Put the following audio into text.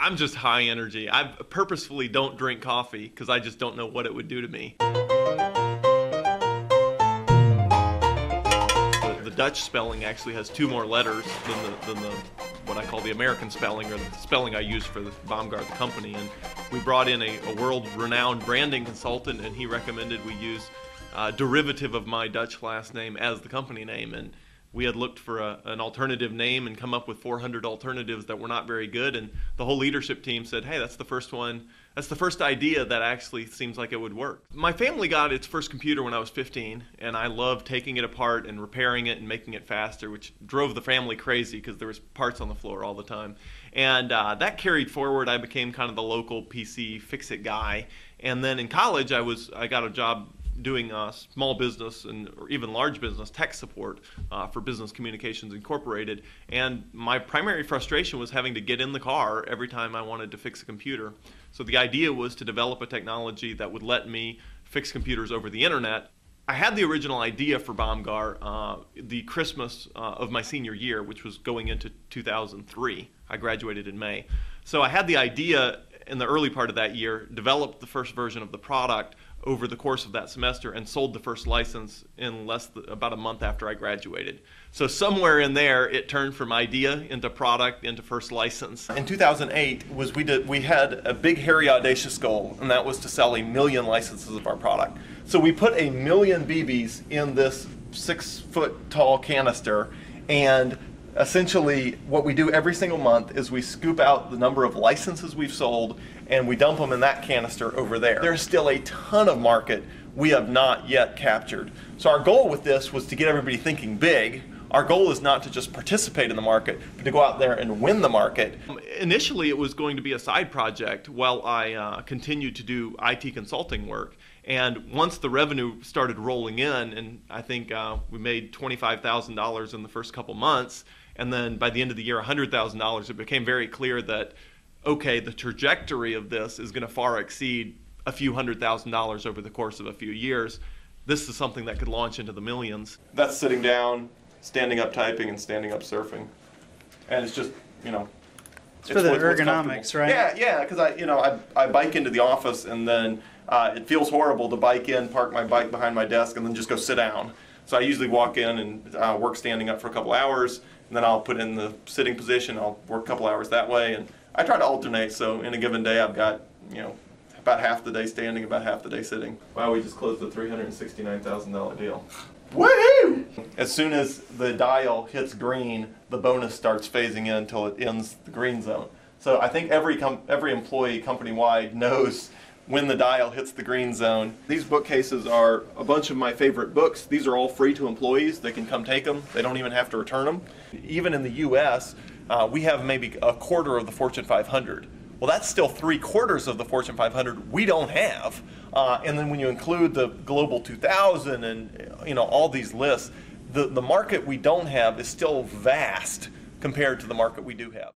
I'm just high energy. I purposefully don't drink coffee because I just don't know what it would do to me. The Dutch spelling actually has 2 more letters than the what I call the American spelling, or the spelling I use for the Bomgar, the company. And we brought in a world-renowned branding consultant, and he recommended we use a derivative of my Dutch last name as the company name. And we had looked for an alternative name and come up with 400 alternatives that were not very good, and the whole leadership team said, hey, that's the first one. That's the first idea that actually seems like it would work. My family got its first computer when I was 15, and I loved taking it apart and repairing it and making it faster, which drove the family crazy because there was parts on the floor all the time. And that carried forward. I became kind of the local PC fix-it guy. And then in college, I got a job doing small business or even large business tech support for Business Communications Incorporated. And my primary frustration was having to get in the car every time I wanted to fix a computer. So the idea was to develop a technology that would let me fix computers over the internet. I had the original idea for Bomgar the Christmas of my senior year, which was going into 2003. I graduated in May. So I had the idea in the early part of that year, developed the first version of the product over the course of that semester, and sold the first license in about a month after I graduated. So somewhere in there, it turned from idea into product into first license. In 2008, we had a big, hairy, audacious goal, and that was to sell 1 million licenses of our product. So we put 1 million BBs in this 6-foot-tall canister, and essentially what we do every single month is we scoop out the number of licenses we've sold and we dump them in that canister over there. There's still a ton of market we have not yet captured. So our goal with this was to get everybody thinking big. Our goal is not to just participate in the market, but to go out there and win the market. Initially, it was going to be a side project while I continued to do IT consulting work. And once the revenue started rolling in, and I think we made $25,000 in the first couple months, and then by the end of the year, $100,000, it became very clear that, okay, the trajectory of this is going to far exceed a few $100,000 over the course of a few years. This is something that could launch into the millions. That's sitting down, standing up typing, and standing up surfing. And it's just, you know, it's for the ergonomics, right? Yeah, because I bike into the office, and then it feels horrible to bike in, park my bike behind my desk, and then just go sit down. So I usually walk in and work standing up for a couple hours, and then I'll put in the sitting position. I'll work a couple hours that way, and I try to alternate. So in a given day, I've got about half the day standing, about half the day sitting. Wow, we just closed the $369,000 deal. Woohoo! As soon as the dial hits green, the bonus starts phasing in until it ends the green zone. So I think every employee company-wide knows when the dial hits the green zone. These bookcases are a bunch of my favorite books. These are all free to employees. They can come take them. They don't even have to return them. Even in the US, we have maybe a quarter of the Fortune 500. Well, that's still 3/4 of the Fortune 500 we don't have. And then when you include the Global 2000 and all these lists, the market we don't have is still vast compared to the market we do have.